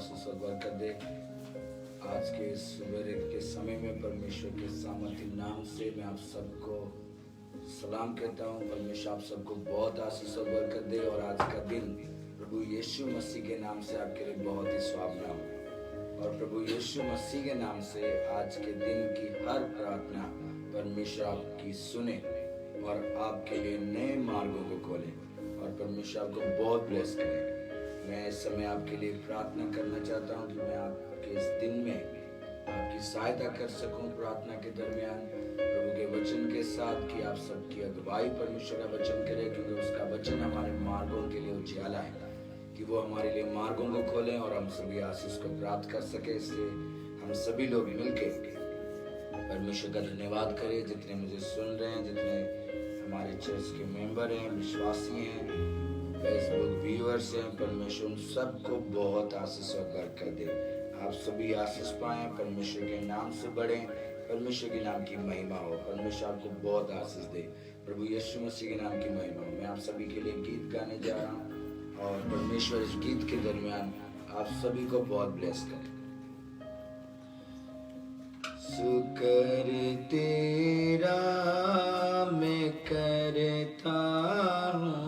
आशीष और बरकत दे। आज के सवेरे के समय में परमेश्वर के सामर्थ्य नाम से मैं आप सबको सलाम कहता हूँ। परमेश्वर आप सबको बहुत आशीष और बरकत दे और आज का दिन प्रभु यीशु मसीह के नाम से आपके लिए बहुत ही सुहावना हो। और प्रभु यीशु मसीह के नाम से आज के दिन की हर प्रार्थना परमेश्वर आपकी सुने और आपके लिए नए मार्गों को खोले और परमेश्वर आपको बहुत ब्लेस करे। मैं इस समय आपके लिए प्रार्थना करना चाहता हूँ कि मैं आपके इस दिन में आपकी सहायता कर सकूं प्रार्थना के दरमियान प्रभु के वचन के साथ, कि आप सबकी अगुवाई परमेश्वर का वचन करे, क्योंकि उसका वचन हमारे मार्गों के लिए उजियाला है, कि वो हमारे लिए मार्गों को खोलें और हम सभी आशीष को प्राप्त कर सके। इसलिए हम सभी लोग मिलकर परमेश्वर का धन्यवाद करें। जितने मुझे सुन रहे हैं, जितने हमारे चर्च के मेंबर हैं, विश्वासी हैं, फेसबुक व्यूअर्स हैं, परमेश्वर उन सबको बहुत आशीष और बरकत दे। आप सभी आशीष पाएं, परमेश्वर के नाम से बढ़ें, परमेश्वर के नाम की महिमा हो। परमेश्वर आपको बहुत आशीष दे। प्रभु यीशु मसीह के नाम की महिमा हो। मैं आप सभी के लिए गीत गाने जा रहा हूँ और परमेश्वर इस गीत के दरमियान आप सभी को बहुत ब्लेस करे। शुक्र तेरा मैं करता हूँ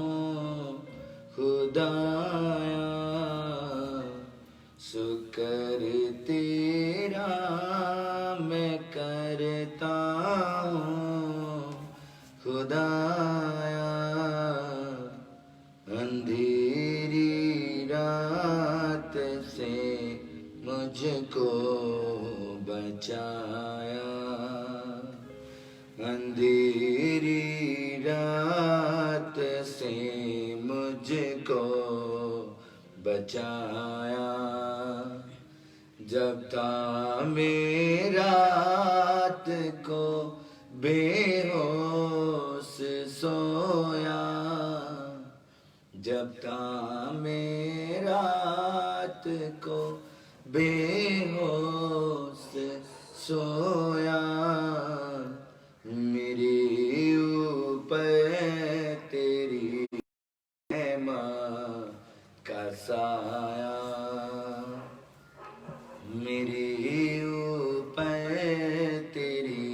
खुदाया, शुक्र तेरा मैं करता हूँ खुदाया। अंधेरी रात से मुझको बचाया, अंधेरी रात से मुझको बचाया। जब था मैं रात को बेहोश सोया, जब था मैं रात को बेहोश सोया, मेरे ऊपर तेरी रहमत का साया, मेरे ऊपर तेरी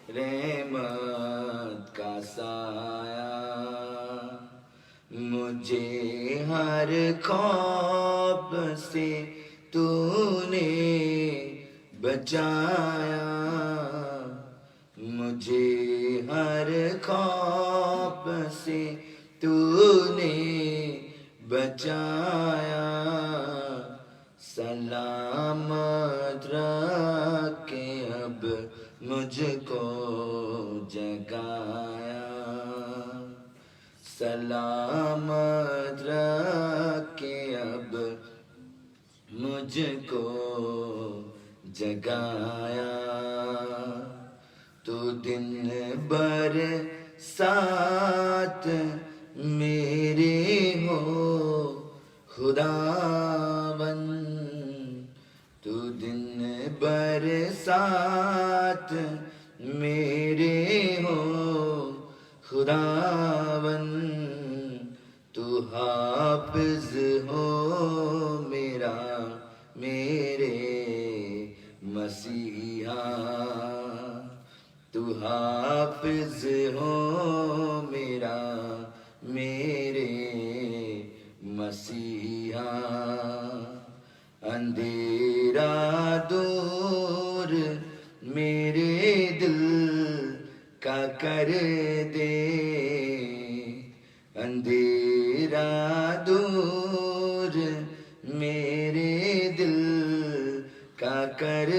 रहमत का साया। मुझे हर खौफ से तूने बचाया, मुझे हर खौफ से तूने बचाया। सलामत रखे अब मुझको जगाया, सलामत रखे अब मुझको जगाया। तो दिन भर साथ मेरे हो खुदावन, तू दिन भर साथ मेरे हो खुदावन, तू हाफिज हो मेरा मेरे मसीहा, तू हाफिज हो मेरा मेरे मसीहा। अंधेरा दूर मेरे दिल का कर दे, अंधेरा दूर मेरे दिल का कर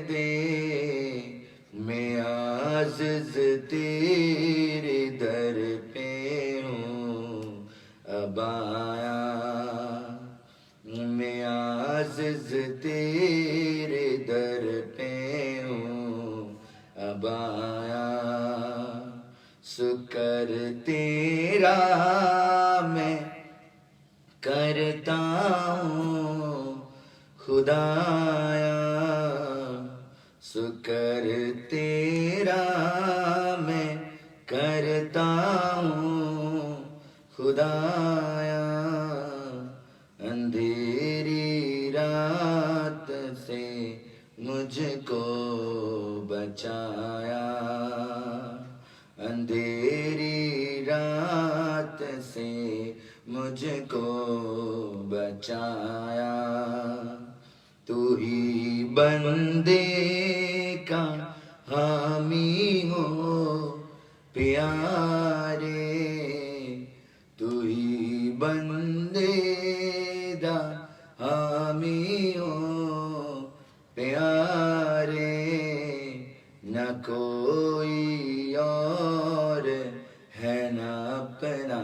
दे। मैं आजिज़ तेरे दर पे हूँ अब आया, मैं आजिज़ तेरे दर पे हूँ अब आया। शुक्र तेरा मैं करता हूँ खुदाया, शुक्र तेरा मैं करता हूँ खुदाया। अंधेरी रात रात से मुझको बचाया। तू ही बंदे का हामी हो प्यारे, तू ही बंदे दा हामी हो प्यारे, न कोई और है न अपना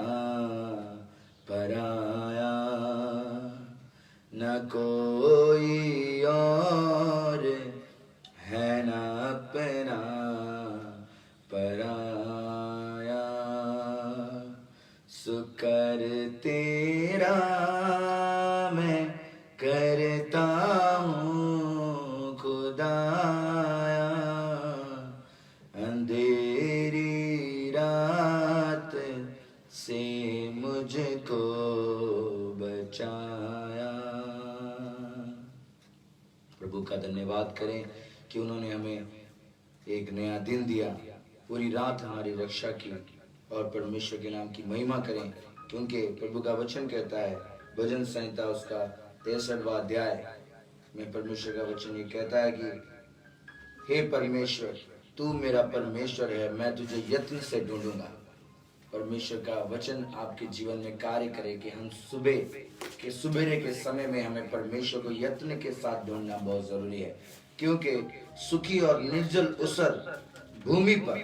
पराया, न कोई और है न अपना पराया। शुक्र तेरा मैं करता हूँ खुदाया, अंधेरी रात से मुझको बचाया। प्रभु का धन्यवाद करें कि उन्होंने हमें एक नया दिन दिया, पूरी रात हमारी रक्षा की, और परमेश्वर के नाम की महिमा करें क्योंकि प्रभु का वचन कहता है, भजन संहिता उसका 63वां अध्याय में परमेश्वर का वचन ये कहता है कि हे परमेश्वर, तू मेरा परमेश्वर है, मैं तुझे यत्न से ढूंढूंगा। परमेश्वर का वचन आपके जीवन में कार्य करे कि हम सुबेरे के समय में हमें परमेश्वर को यत्न के साथ ढूंढना बहुत जरूरी है, क्योंकि सुखी और निर्जल उसर भूमि पर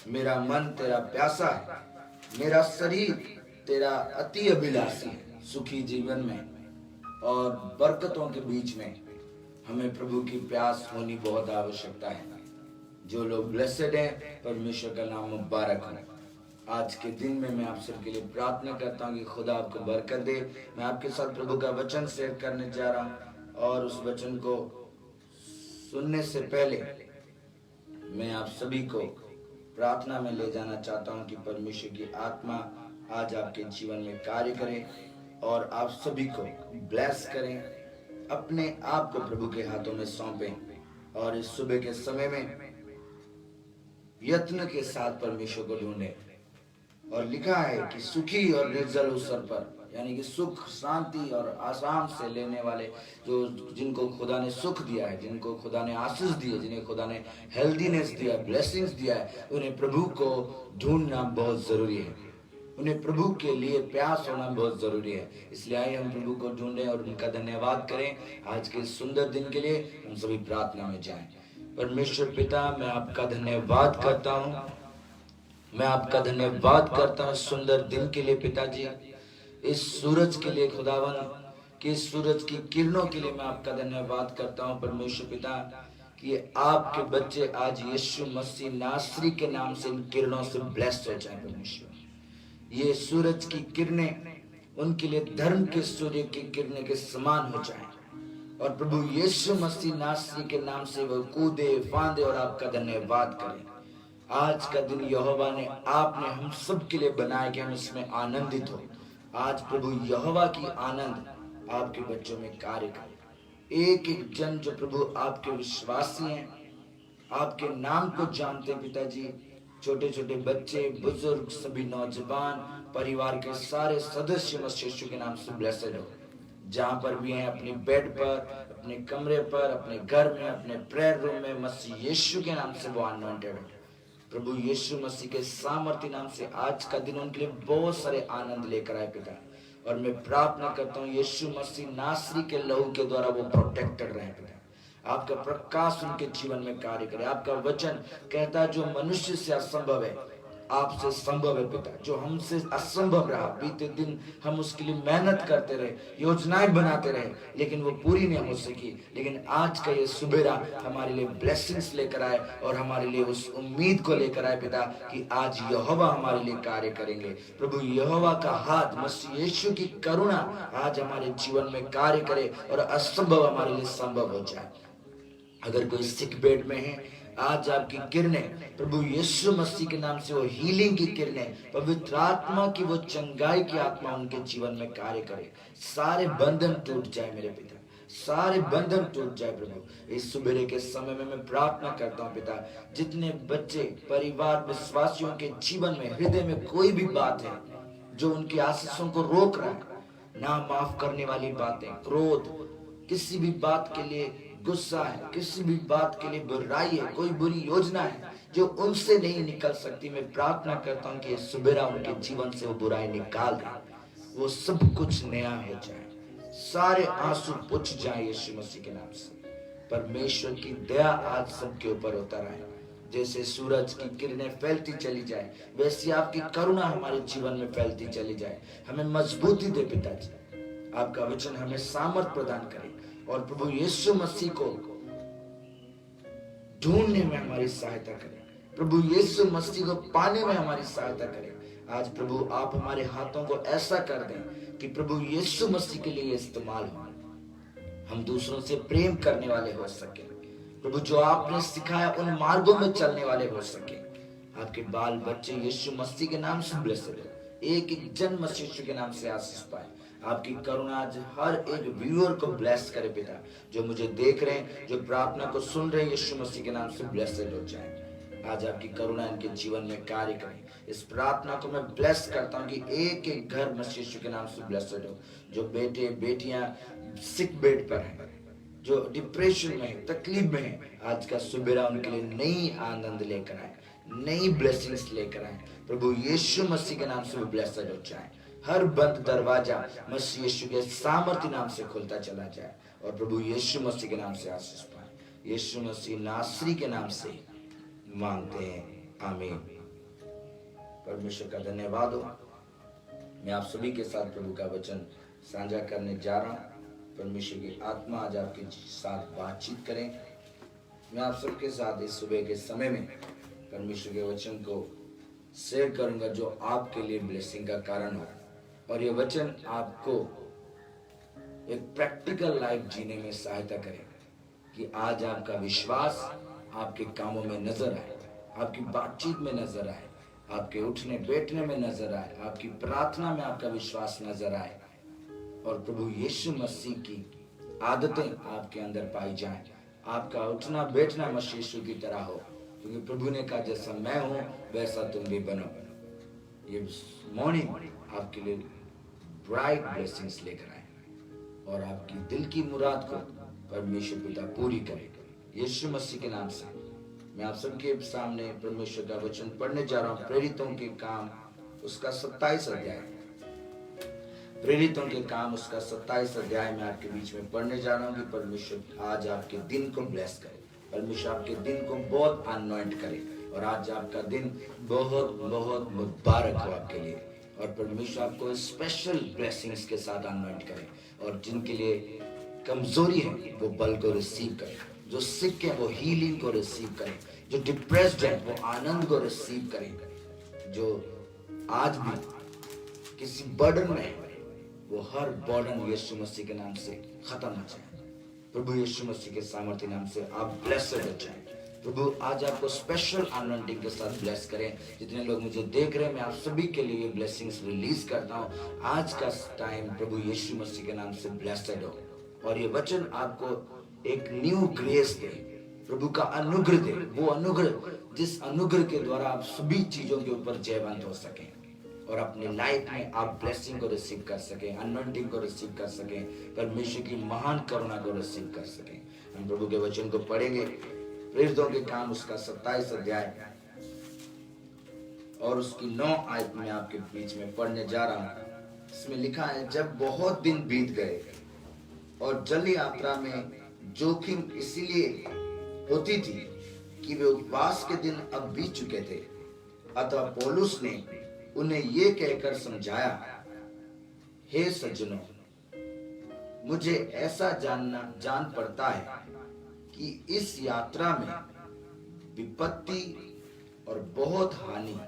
मेरा मन तेरा प्यासा है, मेरा शरीर तेरा अति अभिलाषी है। सुखी जीवन में और बरकतों के बीच में हमें प्रभु की प्यास होनी बहुत आवश्यकता है। जो लोग ब्लेसेड हैं, परमेश्वर का नाम मुबारक हो। आज के दिन में मैं आप सबके लिए प्रार्थना करता हूँ कि खुदा आपको बरकत दे। मैं आपके साथ प्रभु का वचन शेयर करने जा रहा हूँ, और उस वचन को सुनने से पहले मैं आप सभी को प्रार्थना में ले जाना चाहता हूँ कि परमेश्वर की आत्मा आज आपके जीवन में कार्य करे और आप सभी को ब्लेस करें, अपने आप को प्रभु के हाथों में सौंपें और इस सुबह के समय में यत्न के साथ परमेश्वर को ढूंढें। और लिखा है कि सुखी और निर्जल उसर पर, यानी कि सुख शांति और आराम से लेने वाले, जो जिनको खुदा ने सुख दिया है, जिनको खुदा ने आशीष दी है, जिन्हें खुदा ने हेल्दीनेस दिया, ब्लेसिंग्स दिया है, उन्हें प्रभु को ढूंढना बहुत जरूरी है। उन्हें प्रभु के लिए प्यास होना बहुत जरूरी है। इसलिए आइए हम प्रभु को ढूंढें और उनका धन्यवाद करें। आज के सुंदर दिन के लिए हम सभी प्रार्थना में जाएं। परमेश्वर पिता, मैं आपका धन्यवाद करता हूँ, मैं आपका धन्यवाद करता हूँ सुंदर दिन के लिए पिताजी, इस सूरज के लिए खुदावन, कि इस सूरज की किरणों के लिए मैं आपका धन्यवाद करता हूँ परमेश्वर पिता, कि आपके बच्चे आज यीशु मसीह नासरी के नाम से इन किरणों से ब्लेस्ड हो जाए परमेश्वर। ये सूरज की किरणें उनके लिए धर्म के सूर्य की किरणें के समान हो जाए, और प्रभु यीशु मसीह नासरी के नाम से वो कूदे फांदे और आपका धन्यवाद करें। आज का दिन यहोवा ने, आपने हम सब के लिए बनाया कि हम इसमें आनंदित हो। आज प्रभु यहोवा की आनंद आपके बच्चों में कार्य करे। एक एक जन जो प्रभु आपके विश्वासी हैं, आपके नाम को जानते हैं पिताजी, छोटे छोटे बच्चे, बुजुर्ग, सभी नौजवान, परिवार के सारे सदस्य मसीह यीशु के नाम से ब्लेसेड हो। जहाँ पर भी हैं, अपने बेड पर, अपने कमरे पर, अपने घर में, अपने प्रेयर रूम में, मसीह यीशु के नाम से वो अनॉइंटेड हो। प्रभु यीशु मसीह के सामर्थ्य नाम से आज का दिन उनके लिए बहुत सारे आनंद लेकर आए पिता। और मैं प्रार्थना करता हूँ यीशु मसीह नासरी के लहू के द्वारा वो प्रोटेक्टेड रहे पिता। आपका प्रकाश उनके जीवन में कार्य करे। आपका वचन कहता है जो मनुष्य से असंभव है आपसे संभव है पिता। जो हमसे असंभव रहा, बीते दिन हम उसके लिए मेहनत करते रहे, योजनाएं बनाते रहे, लेकिन वो पूरी नहीं हो सकी। लेकिन आज का ये सुबेरा हमारे लिए ब्लेसिंग्स लेकर आए और हमारे लिए उस उम्मीद को लेकर आए पिता कि आज यहोवा हमारे लिए कार्य करेंगे। प्रभु यहोवा का हाथ, मसीह यीशु की करुणा आज हमारे जीवन में कार्य करे और असंभव हमारे लिए संभव हो जाए। अगर कोई सिक बेड में है, आज आपकी किरणें, प्रभु यीशु मसीह के नाम से वो हीलिंग की किरणें, पवित्र आत्मा की वो चंगाई की आत्मा उनके जीवन में कार्य करे। सारे बंधन टूट जाए मेरे पिता, सारे बंधन टूट जाए प्रभु। इस सुबेरे के समय में मैं प्रार्थना करता हूँ पिता, जितने बच्चे, परिवार, विश्वासियों के जीवन में, हृदय में कोई भी बात है, जो उनकी आशीषों को रोक रहा है, ना माफ करने वाली बातें, क्रोध, किसी भी बात के लिए गुस्सा है, किसी भी बात के लिए बुराई है, कोई बुरी योजना है जो उनसे नहीं निकल सकती, मैं प्रार्थना करता हूँ कि सुबेरा उनके जीवन से वो बुराई निकाल दे, वो सब कुछ नया हो जाए, सारे आंसू पुछ जाए यीशु मसीह के नाम से। परमेश्वर की दया आज सबके ऊपर उतर आए, जैसे सूरज की किरणें फैलती चली जाए, वैसी आपकी करुणा हमारे जीवन में फैलती चली जाए। हमें मजबूती दे पिताजी, आपका वचन हमें सामर्थ प्रदान करे, और प्रभु यीशु मसीह को ढूंढने में हमारी सहायता करें, प्रभु यीशु मसीह को पाने में हमारी सहायता करें। आज प्रभु आप हमारे हाथों को ऐसा कर दें कि प्रभु यीशु मसीह के लिए इस्तेमाल हो, हम दूसरों से प्रेम करने वाले हो सके, प्रभु जो आपने सिखाया उन मार्गों में चलने वाले हो सके। आपके बाल बच्चे यीशु मसीह के नाम से ब्लेस्ड हो, एक एक जन मसीह यीशु के नाम से आशीष पाए। आपकी करुणा आज हर एक व्यूअर को ब्लेस करे पिता, जो मुझे देख रहे हैं, जो प्रार्थना को सुन रहे हैं, यीशु मसीह के नाम से ब्लेस्ड हो जाए। आज आपकी करुणा इनके जीवन में कार्य करे। इस प्रार्थना को मैं ब्लेस करता हूँ कि एक एक घर मसीह यीशु के नाम से ब्लेस्ड हो। जो बेटे बेटियां सिक बेड पर हैं, जो डिप्रेशन में है, तकलीफ में है, आज का सुबेरा उनके लिए नई आनंद लेकर आए, नई ब्लेसिंग्स लेकर आए। प्रभु यीशु मसीह के नाम से वो ब्लेस्ड हो जाए। हर बंद दरवाजा मसीह यीशु के सामर्थ्य नाम से खुलता चला जाए, और प्रभु यीशु मसीह के नाम से आशीष पाए। यीशु मसीह नासरी के नाम से मांगते हैं, आमीन। परमेश्वर का धन्यवाद हो। मैं आप सभी के साथ प्रभु का वचन साझा करने जा रहा हूँ। परमेश्वर की आत्मा आज आपके साथ बातचीत करें। मैं आप सबके साथ इस सुबह के समय में परमेश्वर के वचन को शेयर करूंगा, जो आपके लिए ब्लेसिंग का कारण हो, और ये वचन आपको एक प्रैक्टिकल लाइफ जीने में सहायता करे, कि आज आपका विश्वास आपके कामों में नजर आए, आपकी बातचीत में नजर आए, आपके उठने बैठने में नजर आए, आपकी प्रार्थना में आपका विश्वास नजर आए, और प्रभु यीशु मसीह की आदतें आपके अंदर पाई जाएं। आपका उठना बैठना मसीह यीशु की तरह हो, क्योंकि प्रभु ने कहा जैसा मैं हूं वैसा तुम भी बनो। ये मॉर्निंग आपके लिए ब्राइट ब्लेसिंग्स लेकर आए, और आपकी दिल की मुराद को परमेश्वर पिता पूरी करे। यीशु मसीह के नाम से मैं आप सबके सामने परमेश्वर का वचन पढ़ने जा रहा हूँ। प्रेरितों के काम उसका 27 अध्याय, प्रेरितों के काम उसका 27 अध्याय में आपके बीच में पढ़ने जा रहा हूँ कि परमेश्वर आज आपके दिन को ब्लेस करे, परमेश्वर आपके दिन को बहुत अनॉइंट करे, और आज आपका दिन बहुत बहुत मुबारक हो आपके लिए, और परमेश्वर आपको स्पेशल ब्लेसिंग्स के साथ अनॉइंट करे, और जिनके लिए कमजोरी है वो बल को रिसीव करे, जो सिक है वो हीलिंग को रिसीव करे, जो डिप्रेस्ड है वो आनंद को रिसीव करे, जो आज भी किसी बर्डन में है वो हर बर्डन यीशु मसीह के नाम से खत्म हो जाए। प्रभु यीशु मसीह के सामर्थ्य नाम से आप ब्लेस्ड हो जाए। प्रभु आज आपको स्पेशल अनॉइंटिंग के साथ ब्लेस करें। जितने लोग मुझे देख रहे हैं, मैं आप सभी के लिए ब्लेसिंग्स रिलीज करता हूँ। आज का टाइम प्रभु यीशु मसीह के नाम से ब्लेस्ड हो, और ये वचन आपको एक न्यू ग्रेस दे, प्रभु का अनुग्रह दे, वो अनुग्रह जिस अनुग्रह के द्वारा आप सभी चीजों के ऊपर जयवंत हो सकें, और अपने लाइफ में आप ब्लेसिंग को रिसीव कर सकें, अनॉइंटिंग को रिसीव कर सकें, परमेश्वर की महान करुणा को रिसीव कर सकें। हम प्रभु के वचन को पढ़ेंगे। प्रेरितों के काम उसका 27 अध्याय और उसकी 9 आयत में आपके बीच में पढ़ने जा रहा हूं। इसमें लिखा है, जब बहुत दिन बीत गए और जल यात्रा में जोखिम इसलिए होती थी कि वे उपवास के दिन अब बीत चुके थे, अतः पौलुस ने उन्हें ये कहकर समझाया, हे सज्जनों, मुझे ऐसा जान पड़ता है कि इस यात्रा में विपत्ति और बहुत हानि,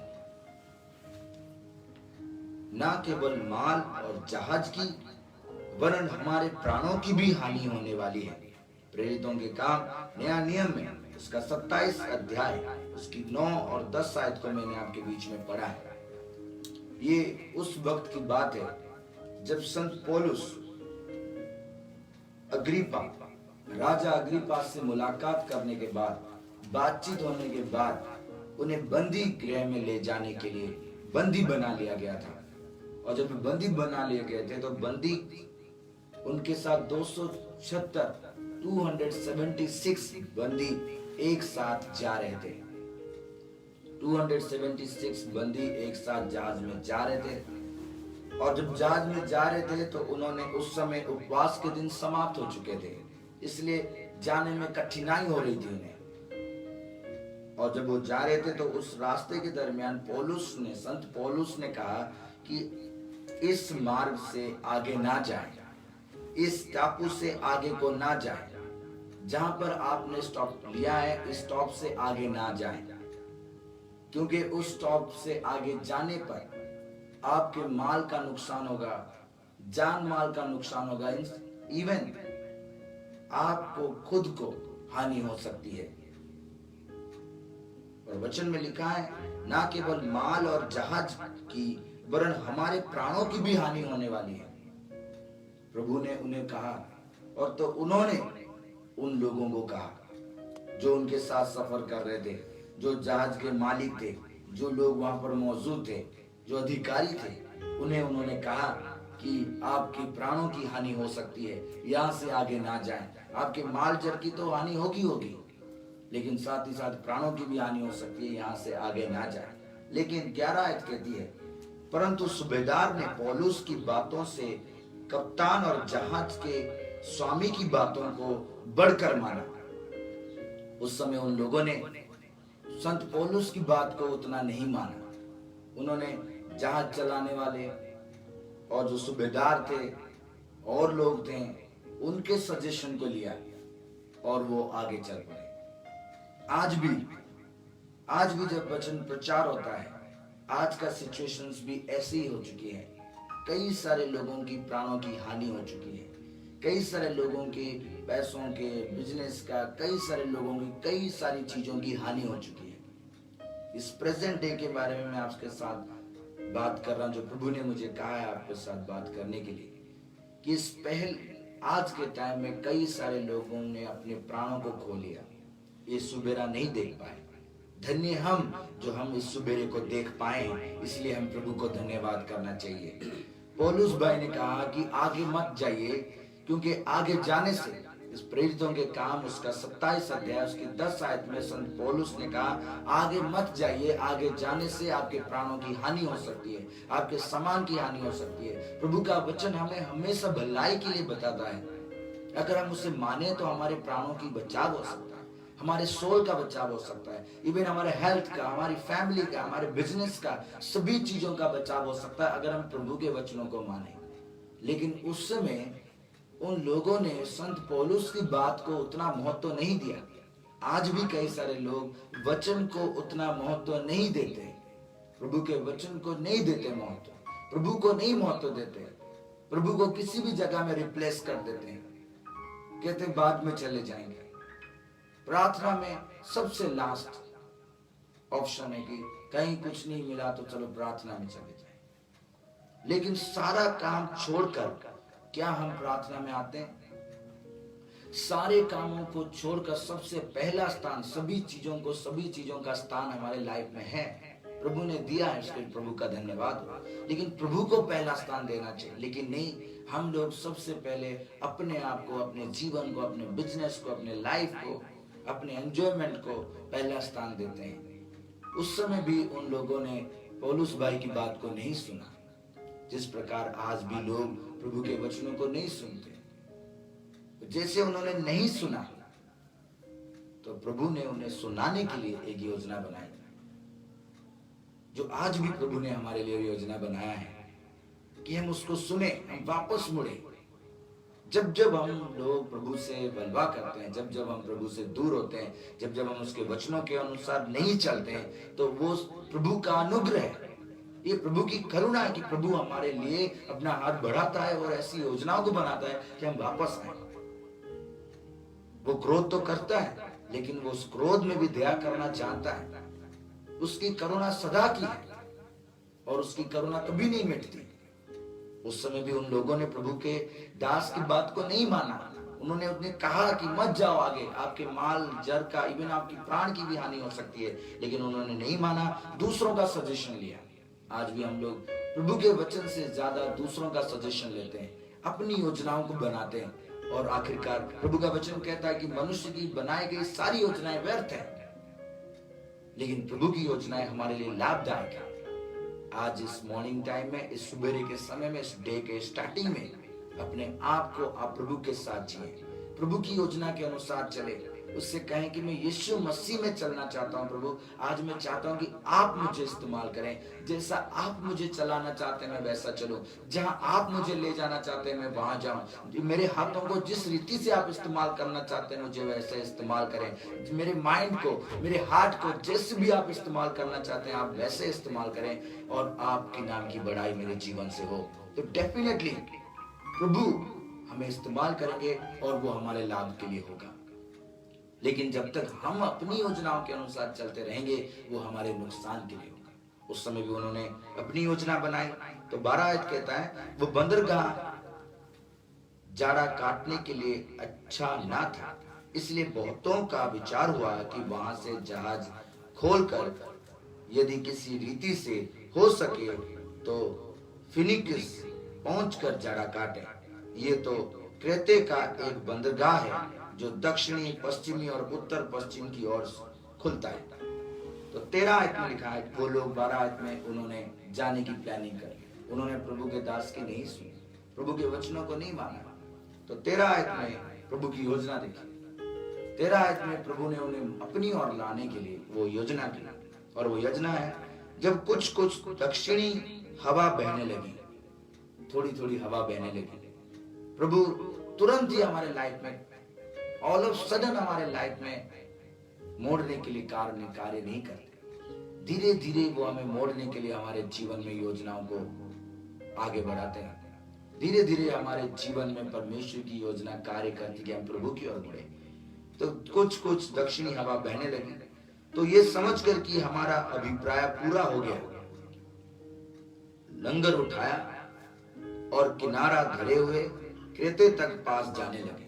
न केवल माल और जहाज की, वरन हमारे प्राणों की भी हानि होने वाली है। प्रेरितों के काम नया नियम में उसका 27 अध्याय उसकी 9 और 10 आयत को मैंने आपके बीच में पढ़ा है। ये उस वक्त की बात है जब संत पौलुस अग्रिपा, राजा अग्रिपा से मुलाकात करने के बाद, बातचीत होने के बाद उन्हें बंदी गृह में ले जाने के लिए बंदी बना लिया गया था, और जब बंदी बना लिए गए थे तो बंदी उनके साथ 276 बंदी एक साथ जा रहे थे। 276 बंदी एक साथ जहाज में जा रहे थे, और जब जहाज में जा रहे थे तो उन्होंने उस समय उपवास के दिन समाप्त हो चुके थे, इसलिए जाने में कठिनाई हो रही थी उन्हें। और जब वो जा रहे थे तो उस रास्ते के दरमियान संत पौलुस ने कहा कि इस मार्ग से आगे ना जाएं, इस टापू से आगे को ना जाएं, जहां पर आपने स्टॉप लिया है इस स्टॉप से आगे ना जाएं, क्योंकि उस स्टॉप से आगे जाने पर आपके माल का नुकसान होगा, जान माल का नुकसान होगा, इवन आपको खुद को हानि हो सकती है। और वचन में लिखा है ना केवल माल और जहाज की वरन हमारे प्राणों की भी हानि होने वाली है। प्रभु ने उन्हें कहा, और तो उन्होंने उन लोगों को कहा जो उनके साथ सफर कर रहे थे, जो जहाज के मालिक थे, जो लोग वहां पर मौजूद थे, जो अधिकारी थे, उन्हें उन्होंने कहा कि आपके प्राणों की हानि हो सकती है, यहाँ से आगे ना जाएं। आपके माल जर की तो हानि होगी, लेकिन साथ ही साथ प्राणों की भी हानि हो सकती है, यहाँ से आगे ना जाएं। लेकिन 11 आयत कहती है, परंतु सूबेदार ने पौलुस की बातों से कप्तान और जहाज के स्वामी की बातों को बढ़कर माना। उस समय उन लोगों ने संत पौलुस की बात को उतना नहीं माना। उन्होंने जहाज चलाने वाले और जो सूबेदार थे और लोग थे, उनके सजेशन को लिया और वो आगे चल पड़े। आज भी जब वचन प्रचार होता है, आज का सिचुएशंस भी ऐसी ही हो चुकी है। कई सारे लोगों की प्राणों की हानि हो चुकी है, कई सारे लोगों के पैसों के, बिजनेस का, कई सारे लोगों की कई सारी चीजों की हानि हो चुकी है। इस प्रेजेंट डे के बारे में मैं आपके साथ बात कर रहा हूं, जो प्रभु ने मुझे कहा है आपके साथ बात करने के लिए, कि इस आज के टाइम में कई सारे लोगों ने अपने प्राणों को खो लिया, ये सुबेरा नहीं देख पाए। धन्य हम जो हम इस सुबेरे को देख पाए, इसलिए हम प्रभु को धन्यवाद करना चाहिए। पौलुस भाई ने कहा कि आगे मत जाइए, क्योंकि आगे जाने से इस प्रेरितों के काम उसका 27 अध्याय उसकी 10 आयत में संत पौलुस ने कहा आगे मत जाइए, आगे जाने से आपके प्राणों की हानि हो सकती है, आपके सामान की हानि हो सकती है। प्रभु का वचन हमें हमेशा भलाई के लिए बताता है। अगर हम उसे माने तो हमारे प्राणों की बचाव हो सकता है, हमारे सोल का बचाव हो सकता है, इवन हमारे हेल्थ का, हमारी फैमिली का, हमारे बिजनेस का, सभी चीजों का बचाव हो सकता है अगर हम प्रभु के वचनों को माने। लेकिन उस समय उन लोगों ने संत पौलुस की बात को उतना महत्व नहीं दिया। आज भी कई सारे लोग वचन को उतना महत्व नहीं देते, प्रभु के वचन को नहीं देते महत्व, प्रभु को नहीं महत्व देते, प्रभु को किसी भी जगह में रिप्लेस कर देते हैं, कहते बाद में चले जाएंगे। प्रार्थना में सबसे लास्ट ऑप्शन है कि कहीं कुछ नहीं मिला तो चलो प्रार्थना में चले जाएं। लेकिन सारा काम छोड़कर क्या हम प्रार्थना में आते हैं? सारे कामों को छोड़कर सबसे पहला स्थान, सभी चीजों का स्थान हमारे लाइफ में है, प्रभु ने दिया है, इसके लिए प्रभु का धन्यवाद हो। लेकिन प्रभु को पहला स्थान देना चाहिए। लेकिन नहीं, हम लोग सबसे पहले अपने आप को, अपने जीवन को, अपने बिजनेस को, अपने लाइफ को, अपने एंजॉयमेंट को पहला स्थान देते हैं। उस समय भी उन लोगों ने पौलुस भाई की बात को नहीं सुना, जिस प्रकार आज भी लोग प्रभु के वचनों को नहीं सुनते। जैसे उन्होंने नहीं सुना तो प्रभु ने उन्हें सुनाने के लिए एक योजना बनाई, जो आज भी प्रभु ने हमारे लिए योजना बनाया है कि हम उसको सुने, हम वापस मुड़े। जब जब हम लोग प्रभु से बलवा करते हैं, जब जब हम प्रभु से दूर होते हैं, जब जब हम उसके वचनों के अनुसार नहीं चलते हैं, तो वो प्रभु का अनुग्रह है, ये प्रभु की करुणा है कि प्रभु हमारे लिए अपना हाथ बढ़ाता है और ऐसी योजनाओं को बनाता है कि हम वापस आए। वो क्रोध तो करता है, लेकिन वो उस क्रोध में भी दया करना जानता है। उसकी करुणा सदा की है और उसकी करुणा कभी नहीं मिटती। उस समय भी उन लोगों ने प्रभु के दास की बात को नहीं माना। उन्होंने उन्हें कहा कि मत जाओ आगे, आपके माल जर का, इवन आपकी प्राण की भी हानि हो सकती है, लेकिन उन्होंने नहीं माना, दूसरों का सजेशन लिया। आज भी हम लोग प्रभु के वचन से ज्यादा दूसरों का सजेशन लेते हैं, अपनी योजनाओं को बनाते हैं, और आखिरकार प्रभु का वचन कहता है कि मनुष्य की बनाई गई सारी योजनाएं व्यर्थ है, लेकिन प्रभु की योजनाएं हमारे लिए लाभदायक है। आज इस मॉर्निंग टाइम में, इस सुबेरे के समय में, इस डे के स्टार्टिंग में अपने आप को आप प्रभु के साथ जिए, प्रभु की योजना के अनुसार चले, उससे कहें कि मैं यीशु मसीह में चलना चाहता हूं प्रभु, आज मैं चाहता हूं कि आप मुझे इस्तेमाल करें, जैसा आप मुझे चलाना चाहते हैं मैं वैसा चलूं, जहां आप मुझे ले जाना चाहते हैं मैं वहां जाऊं, मेरे हाथों को जिस रीति से आप इस्तेमाल करना चाहते हैं मुझे वैसे इस्तेमाल करें, मेरे माइंड को, मेरे हार्ट को जैसे भी आप इस्तेमाल करना चाहते हैं आप वैसे इस्तेमाल करें, और आपके नाम की बड़ाई मेरे जीवन से हो। तो डेफिनेटली प्रभु हमें इस्तेमाल करेंगे और वो हमारे लाभ के लिए होगा। लेकिन जब तक हम अपनी योजनाओं के अनुसार चलते रहेंगे वो हमारे नुकसान के लिए होगा। उस समय भी उन्होंने अपनी योजना बनाई। तो 12 आयत कहता है, वो बंदरगाह जाड़ा काटने के लिए अच्छा ना था, इसलिए बहुतों का विचार हुआ कि वहां से जहाज खोलकर यदि किसी रीति से हो सके तो फिनिक्स पहुंचकर जाड़ा काटे। ये तो क्रेते का एक बंदरगाह है जो दक्षिणी, पश्चिमी और उत्तर पश्चिम की ओर खुलता है। तो 13 आयत में लिखा है, वो लोग 12 आयत में उन्होंने जाने की प्लानिंग कर ली, उन्होंने प्रभु के दास की नहीं सुनी, प्रभु के वचनों को नहीं माना। तो 13 आयत में प्रभु की योजना देखी। 13 आयत में प्रभु ने उन्हें अपनी ओर लाने के लिए वो योजना की, और वो योजना है, जब कुछ कुछ दक्षिणी हवा बहने लगी, थोड़ी थोड़ी हवा बहने लगी, प्रभु तुरंत ही हमारे लाइफ में, ऑल ऑफ सडन हमारे लाइफ में मोड़ने के लिए कार्य नहीं करते। धीरे धीरे वो हमें मोड़ने के लिए हमारे जीवन में योजनाओं को आगे बढ़ाते हैं। धीरे धीरे हमारे जीवन में परमेश्वर की योजना कार्य करती कि हम प्रभु की ओर बढ़े। तो कुछ कुछ दक्षिणी हवा बहने लगी, तो ये समझ कर कि हमारा अभिप्राय पूरा हो गया, लंगर उठाया और किनारा धरे हुए क्रेते तक पास जाने लगे।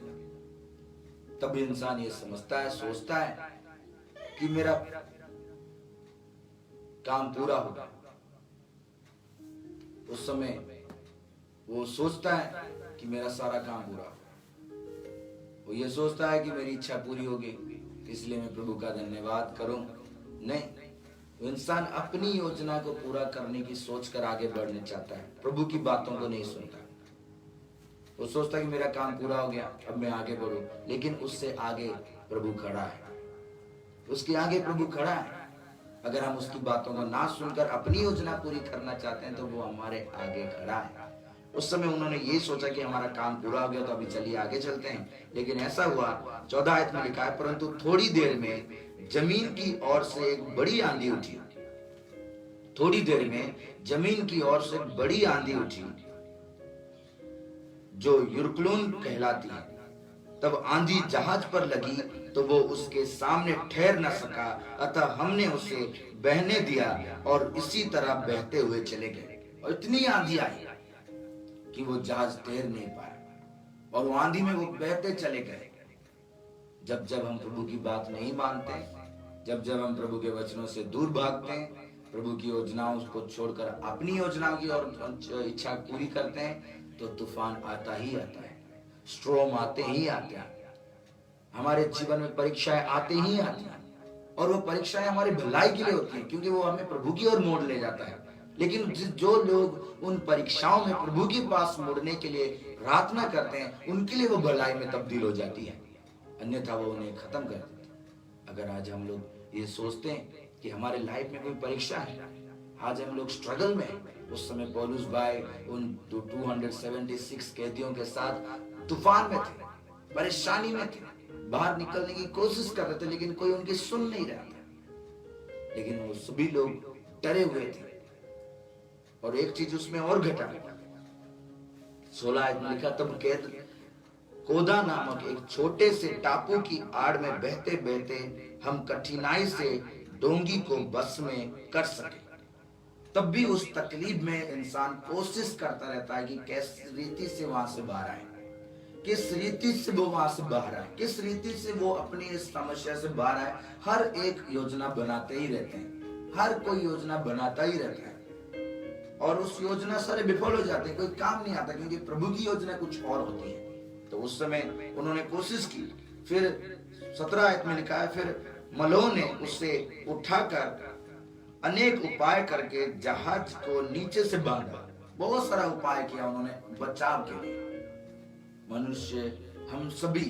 तब इंसान ये समझता है, सोचता है कि मेरा काम पूरा होगा। उस समय वो सोचता है कि मेरा सारा काम पूरा होगा। वो ये सोचता है कि मेरी इच्छा पूरी होगी, इसलिए मैं प्रभु का धन्यवाद करूं। नहीं, वो इंसान अपनी योजना को पूरा करने की सोचकर आगे बढ़ने चाहता है, प्रभु की बातों को नहीं सुनता। वो सोचता है कि मेरा काम पूरा हो गया, अब मैं आगे बढ़ूं, लेकिन उससे आगे प्रभु खड़ा है, उसके आगे प्रभु खड़ा है। अगर हम उसकी बातों को ना सुनकर अपनी योजना पूरी करना चाहते हैं तो वो हमारे आगे खड़ा है। उस समय उन्होंने ये सोचा कि हमारा काम पूरा हो गया तो अभी चलिए आगे चलते हैं, लेकिन ऐसा हुआ। 14 आयत में लिखा है, परंतु थोड़ी देर में जमीन की ओर से एक बड़ी आंधी उठी। थोड़ी देर में जमीन की ओर से बड़ी आंधी उठी जो यूरक्लून कहलाती है। तब आंधी जहाज पर लगी तो वो उसके सामने ठहर न सका, अतः हमने उसे बहने दिया और इसी तरह बहते हुए चले गए। और इतनी आंधी आई कि वो जहाज तैर नहीं पाया और वो आंधी में वो बहते चले गए। जब जब हम प्रभु की बात नहीं मानते, जब जब हम प्रभु के वचनों से दूर भागते हैं, प्रभु की योजनाओं को छोड़कर अपनी योजनाओं की और इच्छा पूरी करते हैं, तो तूफान आता ही आता है, स्ट्रॉम आते ही आते हैं, हमारे जीवन में परीक्षाएं आते ही आती हैं। और वो परीक्षाएं हमारी भलाई के लिए होती हैं, क्योंकि वो हमें प्रभु की ओर मोड़ ले जाता है। लेकिन जो लोग उन परीक्षाओं में प्रभु के पास मुड़ने के लिए प्रार्थना करते हैं, उनके लिए वो भलाई में तब्दील हो जाती है, अन्यथा वो उन्हें खत्म कर देती है। अगर आज हम लोग ये सोचते हैं कि हमारे लाइफ में कोई परीक्षा है, आज हम लोग स्ट्रगल में हैं, उस समय पौलुस भाई उन 276 कैदियों के साथ तूफान में थे, परेशानी में थे, बाहर निकलने की कोशिश कर रहे थे, लेकिन कोई उनकी सुन नहीं रहा था। लेकिन वो सभी लोग डरे हुए थे। और एक चीज उसमें और घटा, 16 में लिखा, तब कैद कोदा नामक एक छोटे से टापू की आड़ में बहते बहते हम कठिनाई से डोंगी को बस में कर सके। तब भी उस तकलीफ में इंसान कोशिश करता रहता है कि किस रीति से वहां से बाहर आए, किस रीति से वो वहां से बाहर आए, किस रीति से वो अपनी इस समस्या से बाहर आए। हर एक योजना बनाते ही रहते हैं, हर कोई योजना बनाता ही रहता है, और उस योजना सारे विफल हो जाते हैं, कोई काम नहीं आता, क्योंकि प्रभु की योजना कुछ और होती है। तो उस समय उन्होंने कोशिश की। फिर 17 आयत में लिखा है, फिर मलोह ने उसे उठाकर अनेक उपाय करके जहाज को नीचे से बांधा। बहुत सारा उपाय किया उन्होंने बचाव के लिए। मनुष्य, हम सभी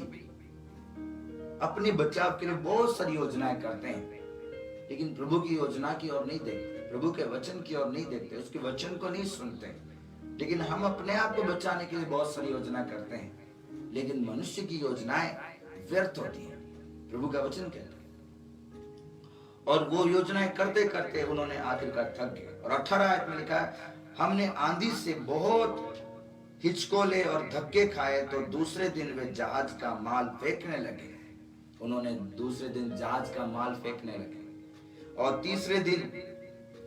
अपने बचाव के लिए बहुत सारी योजनाएं करते हैं, लेकिन प्रभु की योजना की ओर नहीं देखते, प्रभु के वचन की ओर नहीं देखते, उसके वचन को नहीं सुनते। लेकिन हम अपने आप को बचाने के लिए बहुत सारी योजना करते हैं, लेकिन मनुष्य की योजनाएं व्यर्थ होती हैं, प्रभु का वचन कहता है। और वो योजनाएं करते करते उन्होंने आखिरकार थक गए। और 18 आयत में लिखा है, हमने आंधी से बहुत हिचकोले और धक्के खाए तो दूसरे दिन वे जहाज का माल फेंकने लगे। उन्होंने दूसरे दिन जहाज का माल फेंकने लगे। और तीसरे दिन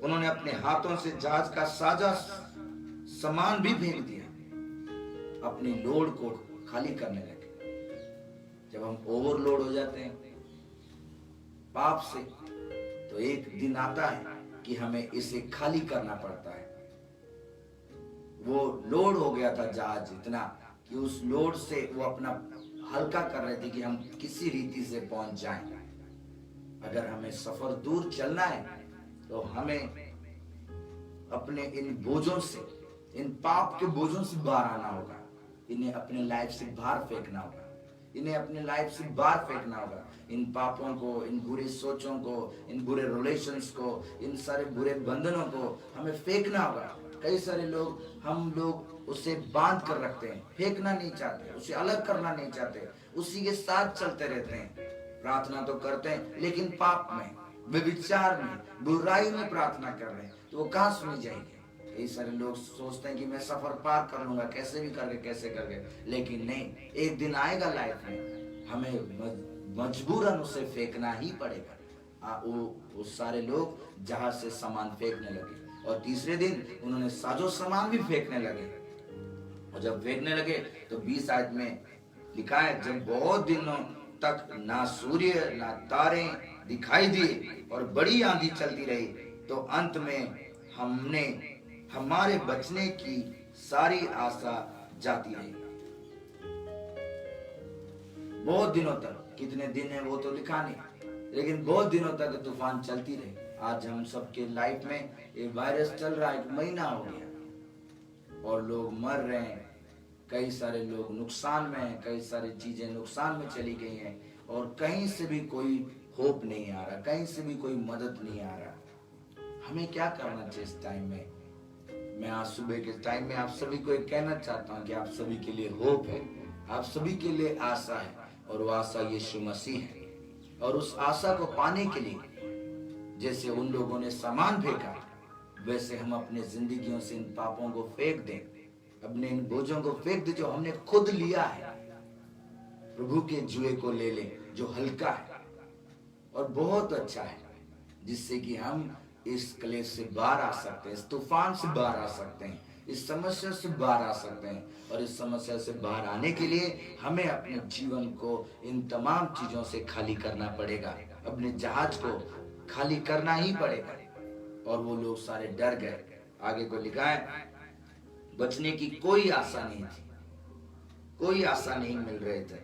उन्होंने अपने हाथों से जहाज का साजा सामान भी फेंक दिया, अपनी लोड को खाली करने लगे। जब हम ओवरलोड हो जाते हैं पाप से, तो एक दिन आता है कि हमें इसे खाली करना पड़ता है। वो लोड हो गया था जहाज इतना कि उस लोड से वो अपना हल्का कर रहे थे कि हम किसी रीति से पहुंच जाएं। अगर हमें सफर दूर चलना है तो हमें अपने इन बोझों से, इन पाप के बोझों से बाहर आना होगा। इन्हें अपने लाइफ से बाहर फेंकना होगा, इन्हें अपने लाइफ से बाहर फेंकना होगा। इन पापों को, इन बुरी सोचों को, इन बुरे रिलेशंस को, इन सारे बुरे बंधनों को हमें फेंकना होगा। कई सारे लोग, हम लोग उसे बांध कर रखते हैं, फेंकना नहीं चाहते, उसे अलग करना नहीं चाहते, उसी के साथ चलते रहते हैं। प्रार्थना तो करते हैं लेकिन पाप में, व्यभिचार में, बुराई में प्रार्थना कर रहे हैं, तो वो कहाँ सुनी जाएगी। कई सारे लोग सोचते हैं कि मैं सफर पार कर लूंगा कैसे भी करके, कैसे करके, लेकिन नहीं, एक दिन आएगा लाइफ में हमें मजबूरन उसे फेंकना ही पड़ेगा। वो सारे लोग जहाज से सामान फेंकने लगे। और तीसरे दिन उन्होंने साजो सामान भी फेंकने लगे। और जब फेंकने लगे तो 20 आयत में लिखा है, जब बहुत दिनों तक ना सूर्य ना तारे दिखाई दिए और बड़ी आंधी चलती रही, तो अंत में हमारे बचने की सारी आशा जाती रही। बहुत दिनों तक, कितने दिन है वो तो लिखा नहीं, लेकिन बहुत दिनों तक तूफान चलती रही। आज हम सबके लाइफ में ये वायरस चल रहा है, 1 महीना हो गया और लोग मर रहे हैं। कई सारे लोग नुकसान में हैं, कई सारी चीजें नुकसान में चली गई हैं और कहीं से भी कोई होप नहीं आ रहा, कहीं से भी कोई मदद नहीं आ रहा। हमें क्या करना चाहिए इस टाइम में? मैं आज सुबह के टाइम में आप सभी को एक कहना चाहता हूँ कि आप सभी के लिए होप है, आप सभी के लिए आशा है, और वो आशा यीशु मसीह है। और उस आशा को पाने के लिए जैसे उन लोगों ने सामान फेंका, वैसे हम अपने जिंदगियों से इन पापों को फेंक दें, अपने इन बोझों को फेंक दें जो हमने खुद लिया है। प्रभु के जुए को ले लें जो हल्का है और बहुत अच्छा है, जिससे कि हम इस क्लेश से बाहर आ सकते हैं, इस तूफान से बाहर आ सकते हैं, इस समस्या से बाहर आ सकते हैं। और इस समस्या से बाहर आने के लिए हमें अपने जीवन को इन तमाम चीजों से खाली करना पड़ेगा, अपने जहाज को खाली करना ही पड़ेगा। और वो लोग सारे डर गए। आगे को लिखा है, बचने की कोई आशा नहीं थी, कोई आशा नहीं मिल रहे थे,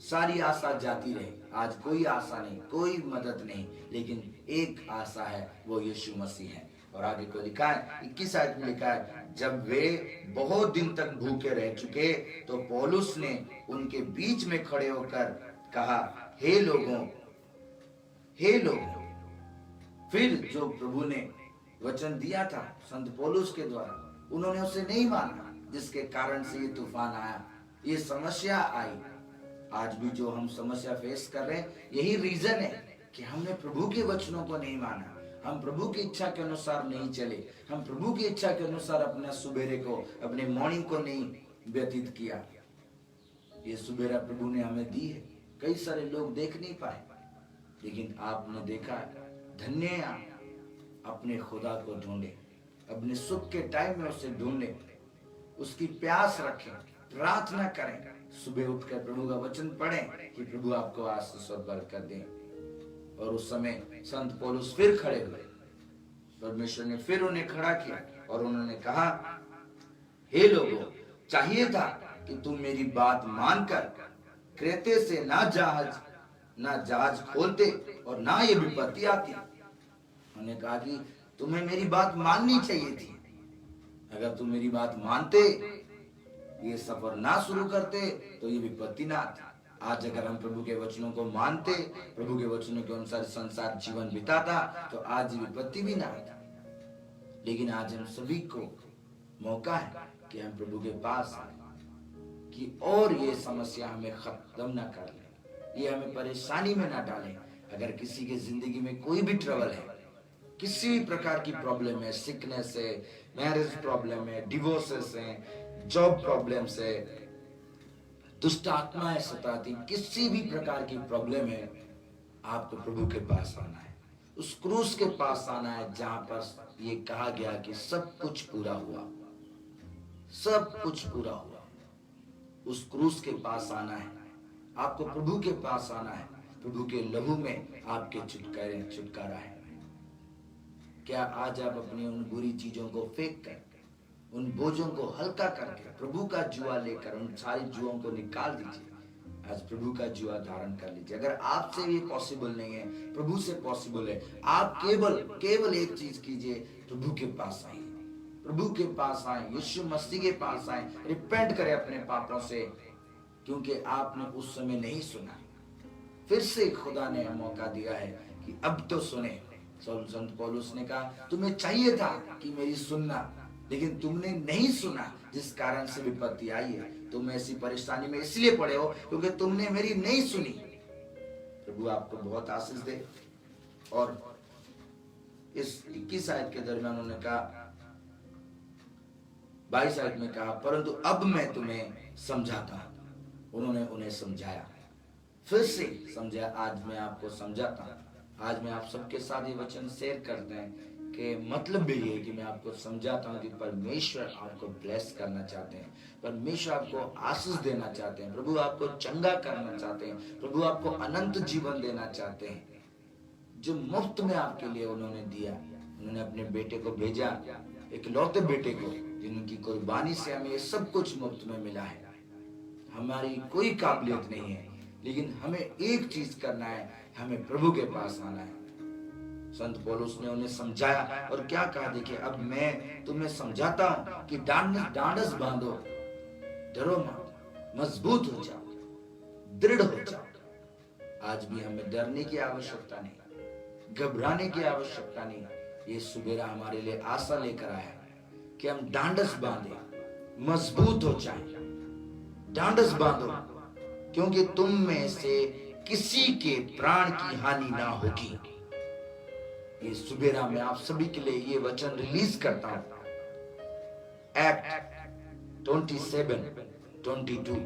सारी आशा जाती रही। आज कोई आशा नहीं, कोई मदद नहीं, लेकिन एक आशा है, वो यीशु मसीह है। और आगे को लिखा है, 21 आयत में लिखा है, जब वे बहुत दिन तक भूखे रह चुके तो पौलुस ने उनके बीच में खड़े होकर कहा, हे लोगों, हे लोगों। फिर जो प्रभु ने वचन दिया था संत पौलुस के द्वारा, उन्होंने उसे नहीं माना, जिसके कारण से ये तूफान आया, ये समस्या आई। आज भी जो हम समस्या फेस कर रहे हैं, यही रीजन है कि हमने प्रभु के वचनों को नहीं माना, हम प्रभु की इच्छा के अनुसार नहीं चले, हम प्रभु की इच्छा के अनुसार अपना सुबेरे को, अपने मॉर्निंग को नहीं व्यतीत किया। ये सुबेरा प्रभु ने हमें दी है, कई सारे लोग देख नहीं पाए, लेकिन आपने देखा, धन्य है आप। अपने खुदा को ढूंढे, अपने सुख के टाइम में उसे ढूंढे, उसकी प्यास रखें, प्रार्थना करें, सुबह उठकर प्रभु का वचन पढ़ें कि प्रभु आपको आशीष और बरकत दें। और उस समय संत पौलुस फिर खड़े हुए, परमेश्वर ने फिर उन्हें खड़ा किया और उन्होंने कहा, हे लोगों, चाहिए था कि तुम मेरी बात मानकर क्रेते से ना जहाज खोलते और ना ये विपत्ति आती। उन्होंने कहा कि तुम्हें मेरी बात माननी चाहिए थी। अगर तुम मेरी बात मानते, ये सफर ना शुरू करते, तो ये विपत्ति ना आती। आज अगर हम प्रभु के वचनों को मानते, प्रभु के वचनों के अनुसार संसार जीवन बिताता, तो आज विपत्ति भी ना आती। लेकिन आज हम सभी को मौका है कि हम प्रभु के पास आए, कि और ये समस्या हमें खत्म ना कर ले, ये हमें परेशानी में ना डाले। अगर किसी के जिंदगी में कोई भी ट्रबल है, किसी भी प्रकार की प्रॉब्लम है, सिकनेस है, मैरिज प्रॉब्लम है, डिवोर्सेस है, जॉब प्रॉब्लम्स है, दुष्ट आत्माएं सताती, किसी भी प्रकार की प्रॉब्लम है, आपको प्रभु के पास आना है, उस क्रूस के पास आना है जहां पर ये कहा गया कि सब कुछ पूरा हुआ, सब कुछ पूरा हुआ। उस क्रूस के पास आना है, आपको प्रभु के पास आना है। प्रभु के लहू में आपके छुटकारा है। क्या आज आप अपनी उन बुरी चीजों को फेंक कर, उन बोझों को हल्का करके प्रभु का जुआ लेकर उन सारी जुओं को निकाल दीजिए। आज प्रभु का जुआ धारण कर लीजिए। अगर आपसे ये पॉसिबल नहीं है, प्रभु से पॉसिबल है। आप केवल एक चीज कीजिए, प्रभु के पास आइए, प्रभु के पास आए, यीशु मसीह के पास आए, रिपेंट करें अपने पापों से, क्योंकि आपने उस समय नहीं सुना। फिर से खुदा ने मौका दिया है कि अब तो सुने। संत पौलुस ने कहा, तुम्हें चाहिए था कि मेरी सुनना, लेकिन तुमने नहीं सुना, जिस कारण से विपत्ति आई है। तुम ऐसी परेशानी में इसलिए पड़े हो क्योंकि तुमने मेरी नहीं सुनी। प्रभु आपको बहुत आशीष दे। और इस 21 आयत के दरमियान उन्होंने कहा, 22 आयत में कहा, परंतु अब मैं तुम्हें समझाता हूं। उन्होंने उन्हें समझाया, फिर से समझाया। आज मैं आपको समझाता हूं। आज मैं आप सबके साथ ये वचन शेयर करते हैं कि मतलब भी ये कि मैं आपको समझाता हूं कि परमेश्वर आपको ब्लेस करना चाहते हैं, परमेश्वर आपको आशीष देना चाहते हैं, प्रभु आपको चंगा करना चाहते हैं, प्रभु आपको अनंत जीवन देना चाहते हैं, जो मुफ्त में आपके लिए उन्होंने दिया। उन्होंने अपने बेटे को भेजा, इकलौते बेटे को, जिनकी कुर्बानी से हमें सब कुछ मुफ्त में मिला है। हमारी कोई काबिलियत नहीं है, लेकिन हमें एक चीज करना है, हमें प्रभु के पास आना है। संत पौलुस ने उन्हें समझाया और क्या कहा, देखिए, अब मैं तुम्हें समझाता हूं कि डांडस बांधो, डरो मत, मजबूत हो जाओ, दृढ़ हो जाओ। आज भी हमें डरने की आवश्यकता नहीं, घबराने की आवश्यकता नहीं। ये सुबेरा हमारे लिए आशा लेकर आया है कि हम डांडस बांधे, मजबूत हो जाएं। डांडस बांधो, क्योंकि तुम में से किसी के प्राण की हानि ना होगी। ये सुबेरा में आप सभी के लिए ये वचन रिलीज करता हूं। एक्ट 27:22,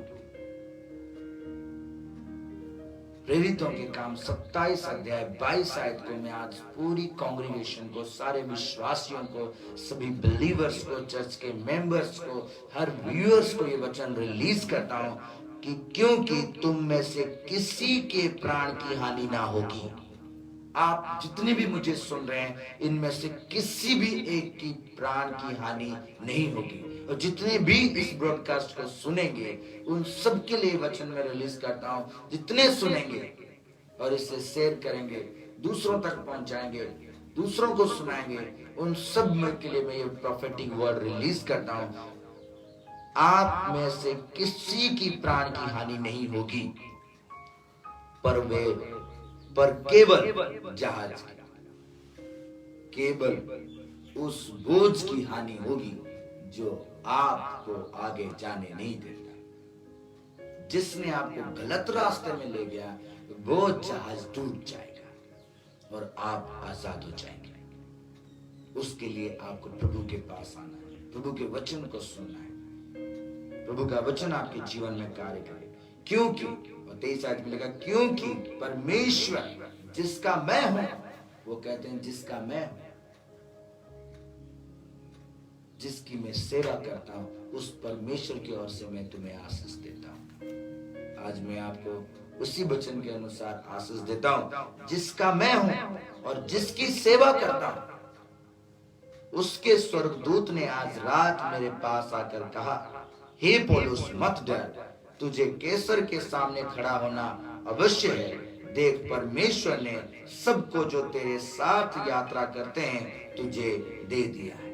प्रेरितों के काम 27 अध्याय 22 आयत को मैं आज पूरी कांग्रेगेशन को, सारे विश्वासियों को, सभी बिलीवर्स को, चर्च के मेंबर्स को, हर व्यूअर्स को ये वचन रिलीज करता हूं कि क्योंकि तुम में से किसी के प्राण की हानि ना होगी। आप जितने भी मुझे सुन रहे हैं, इनमें से किसी भी एक की प्राण की हानि नहीं होगी। और जितने भी इस ब्रॉडकास्ट को सुनेंगे, उन सब के लिए वचन में रिलीज करता हूं। जितने सुनेंगे और इसे शेयर करेंगे, दूसरों तक पहुंचाएंगे, दूसरों को सुनाएंगे, उन सब के लिए मैं ये प्रोफेटिक वर्ड रिलीज करता हूं। आप में से किसी की प्राण की हानि नहीं होगी, पर केवल जहाज, केवल उस बोझ की हानि होगी जो आपको आगे जाने नहीं देता। जिसने आपको गलत रास्ते में ले गया, वो जहाज डूब जाएगा और आप आजाद हो जाएंगे। उसके लिए आपको प्रभु के पास आना है, प्रभु के वचन को सुनना है, प्रभु का वचन आपके जीवन में कार्य करे। क्योंकि 23 आयत में लिखा, क्योंकि परमेश्वर जिसका मैं हूं, वो कहते हैं जिसका मैं हूं, जिसकी मैं सेवा करता हूं, उस परमेश्वर की ओर से मैं तुम्हें आशीष देता हूं। आज मैं आपको उसी वचन के अनुसार आशीष देता हूं, जिसका मैं हूं और जिसकी सेवा करता हूं, उसके स्वर्गदूत ने आज रात मेरे पास आकर कहा, हे पौलुस मत डर, तुझे कैसर के सामने खड़ा होना अवश्य है। देख, परमेश्वर ने सबको जो तेरे साथ यात्रा करते हैं तुझे दे दिया है,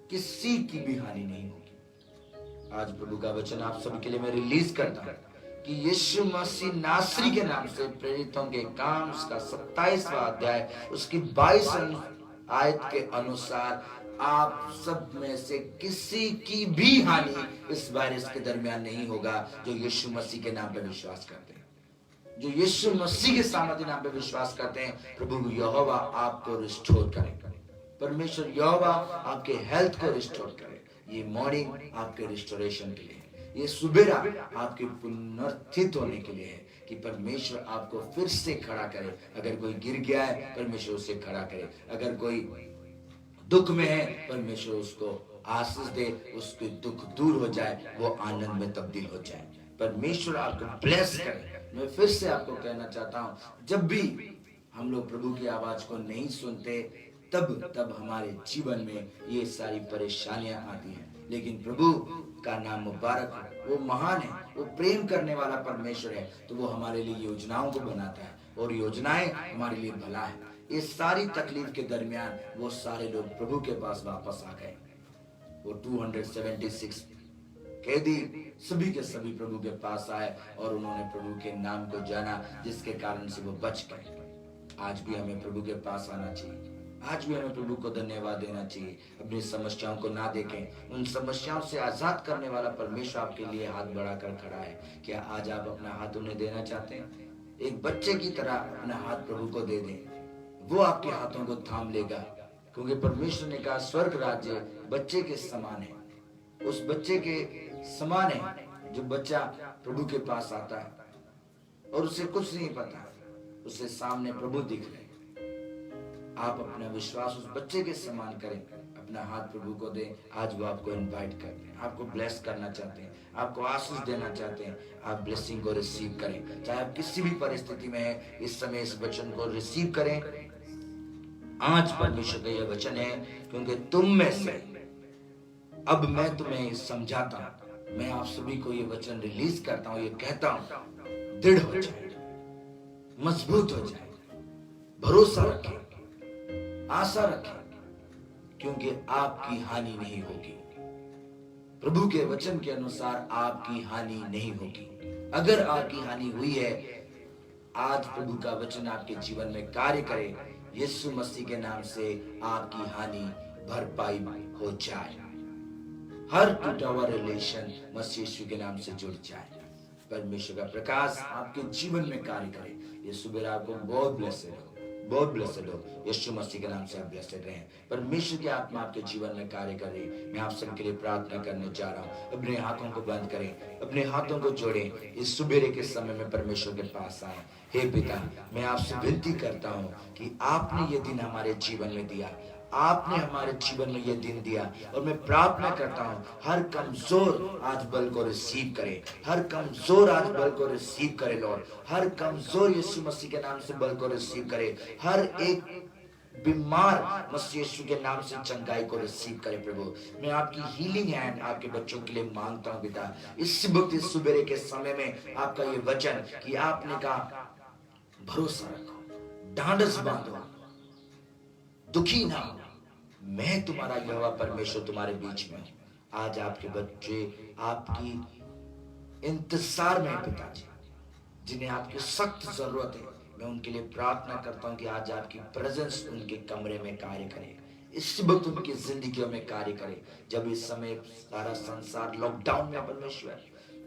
किसी की भी हानि नहीं होगी। आज प्रभु का वचन आप सभी के लिए मैं रिलीज करता हूं कि यीशु मसीह नासरी के नाम से प्रेरितों के काम का 27वां अध्याय उसकी 22 आयत के अनुसार आप सब में से किसी की भी हानि इस वायरस के दरमियान नहीं होगा जो यीशु मसीह के नाम पर विश्वास करते हैं, जो यीशु मसीह के सामर्थ्य नाम पर विश्वास करते हैं। प्रभु यहोवा आपको रिस्टोर करेगा, परमेश्वर यहोवा आपके हेल्थ को रिस्टोर करे। ये मॉर्निंग आपके रिस्टोरेशन के लिए है, ये सुबेरा आपके पुनरुत्थित होने के लिए है कि परमेश्वर आपको फिर से खड़ा करे। अगर कोई गिर गया है परमेश्वर उसे खड़ा करे, अगर कोई दुख में है परमेश्वर उसको आशीष दे, उसके दुख दूर हो जाए, वो आनंद में तब्दील हो जाए। परमेश्वर आपको ब्लेस करे। मैं फिर से आपको कहना चाहता हूँ, जब भी हम लोग प्रभु की आवाज को नहीं सुनते तब हमारे जीवन में ये सारी परेशानियां आती हैं, लेकिन प्रभु का नाम मुबारक है, वो महान है, वो प्रेम करने वाला परमेश्वर है, तो वो हमारे लिए योजनाओं को बनाता है और योजनाएं हमारे लिए भला है। इस सारी तकलीफ के दरमियान वो सारे लोग प्रभु के पास वापस आ गए। वो 276 कैदी सभी के सभी प्रभु के पास आए और उन्होंने प्रभु के नाम को जाना, जिसके कारण से वो बच गए। आज भी हमें प्रभु के पास आना चाहिए, आज भी हमें प्रभु को धन्यवाद देना चाहिए। अपनी समस्याओं को ना देखें, उन समस्याओं से आजाद करने वाला परमेश्वर आपके लिए हाथ बढ़ाकर खड़ा है। क्या आज आप अपना हाथ उन्हें देना चाहते हैं? एक बच्चे की तरह अपना हाथ प्रभु को दे दें, वो आपके हाथों को थाम लेगा, क्योंकि परमेश्वर ने कहा स्वर्ग राज्य बच्चे के समान है। उस बच्चे के समान है जो बच्चा प्रभु के पास आता है और उसे कुछ नहीं पता, उसे सामने प्रभु दिख रहे। आप अपना विश्वास उस बच्चे के समान करें, अपना हाथ प्रभु को दें। आज वो आपको इनवाइट करते हैं, आपको ब्लेस करना चाहते हैं, आपको आशीष देना चाहते हैं। आप ब्लेसिंग को रिसीव करें, चाहे आप किसी भी परिस्थिति में है, इस समय इस वचन को रिसीव करें। आज परमेश्वर का यह वचन है, क्योंकि तुम में से अब मैं तुम्हें समझाता हूं, मैं आप सभी को ये वचन रिलीज करता हूं, ये कहता हूं, दृढ़ हो जाए, मजबूत हो जाए, भरोसा रखें, आशा रखें, क्योंकि आपकी हानि नहीं होगी। प्रभु के वचन के अनुसार आपकी हानि नहीं होगी। अगर आपकी हानि हुई है, आज प्रभु का वचन आपके जीवन में कार्य करे, यीशु मसीह के नाम से आपकी हानि भरपाई हो जाए, हर टूटा हुआ रिलेशन मसीह यीशु के नाम से जुड़ जाए। परमेश्वर का प्रकाश आपके जीवन में कार्य करे। ये सुबह आपको बहुत ब्लेसेड हो, बहुत ब्लेसेड हो। यीशु मसीह के नाम से आप ब्लेसेड रहें। परमेश्वर की आत्मा आपके जीवन में कार्य कर रही। मैं आप सबके लिए प्रार्थना करने जा रहा हूँ। अपने हाथों को बंद करें, अपने हाथों को जोड़ें, इस सुबेरे के समय में परमेश्वर के पास आए। हे पिता, मैं आपसे विनती करता हूँ कि आपने ये दिन हमारे जीवन में दिया, आपने हमारे जीवन में ये दिन दिया, और मैं प्रार्थना करता हूँ हर कमजोर आज बल को रिसीव करे, हर कमजोर आज बल को रिसीव करे लॉर्ड, हर कमजोर यीशु मसीह के नाम से बल को रिसीव करे, हर एक बीमार मसीह यीशु के नाम से चंगाई को रिसीव करे। प्रभु, मैं आपकी हीलिंग हैंड आपके बच्चों के लिए मांगता हूँ पिता। इस वक्त इस सुबेरे के समय में आपका ये वचन कि आपने कहा भरोसा रखो, ढांढस बांधो, दुखी ना हो, मैं तुम्हारा यहोवा परमेश्वर तुम्हारे बीच में हूं। आज आपके बच्चे आपकी इंतजार में पिताजी, जिन्हें आपकी सख्त जरूरत है, मैं उनके लिए प्रार्थना करता हूं कि आज आपकी प्रेजेंस उनके कमरे में कार्य करे, इस वक्त उनकी जिंदगियों में कार्य करे। जब इस समय सारा संसार लॉकडाउन में, परमेश्वर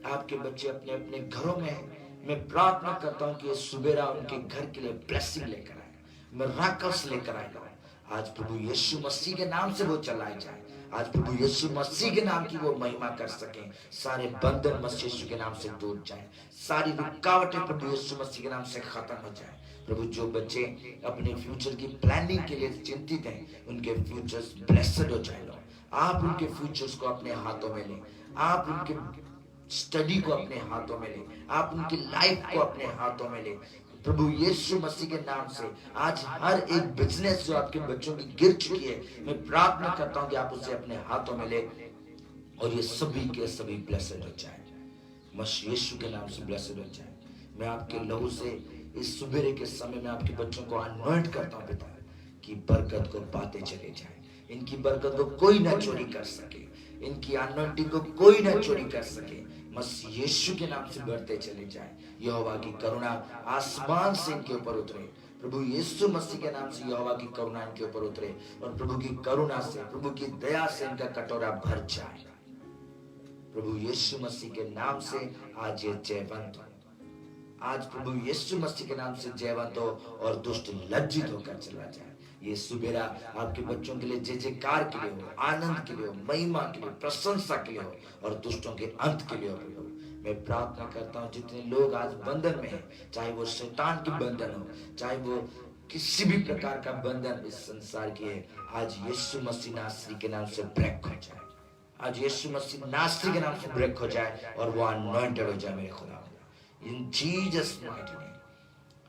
आपके बच्चे अपने अपने घरों में हैं, मैं प्रार्थना करता हूं कि सुबेरा उनके घर के लिए ब्लेसिंग लेकर आए, मिराकल्स लेकर आए। आज प्रभु यीशु मसीह के नाम से वो चलाए जाए, आज प्रभु यीशु मसीह के नाम की वो महिमा कर सकें। सारे बंधन मसीह यीशु के नाम से टूट जाए, सारी रुकावटें प्रभु यीशु मसीह के नाम से खत्म हो जाए। प्रभु, जो बच्चे अपने फ्यूचर की प्लानिंग के लिए चिंतित हैं, उनके फ्यूचर्स ब्लेस्ड हो जाए। आप उनके फ्यूचर्स को अपने हाथों में लें, आप उनके स्टडी को अपने हाथों में लें, आप उनकी लाइफ को अपने हाथों में लें। प्रभु यीशु मसीह के नाम से आज हर एक बिजनेस जो आपके बच्चों की गिर चुकी है, मैं प्रार्थना करता हूं कि आप उसे अपने हाथों में ले और ये सभी के सभी ब्लेसेड हो जाए, मसीह यीशु के नाम से ब्लेसेड हो जाए। मैं आपके लहू से इस सुबेरे के समय में आपके बच्चों को अनॉइंट करता हूं पिता, कि बरकत को पाते चले जाए, इनकी बरकत को कोई ना चोरी कर सके, इनकी अनॉइंटिंग को कोई ना चोरी कर सके, मसीह यीशु के नाम से बढ़ते चले जाए। यहोवा की करुणा आसमान से इनके ऊपर उतरे, प्रभु यीशु मसीह के नाम से यहोवा की करुणा इनके ऊपर उतरे और प्रभु की करुणा से, प्रभु की दया से इनका कटोरा भर जाए। प्रभु यीशु मसीह के नाम से आज ये जयवंत हो, आज प्रभु यीशु मसीह के नाम से जयवंत हो और दुष्ट लज्जित होकर चला जाए। ये सुबेरा आपके बच्चों के लिए जय जयकार के लिए हो, आनंद के लिए हो, महिमा के लिए, प्रशंसा के लिए हो और दुष्टों के अंत के लिए हो। प्रभु मैं प्रार्थना करता हूँ जितने लोग आज बंधन में हैं, चाहे वो शैतान की बंधन हो, चाहे वो किसी भी प्रकार का बंधन इस संसार की है, आज यीशु मसीह नासरी के नाम से ब्रेक हो जाए, आज यीशु मसीह नासरी के नाम से ब्रेक हो जाए और वो अनॉइंटेड हो जाए मेरे खुदा। In Jesus mighty name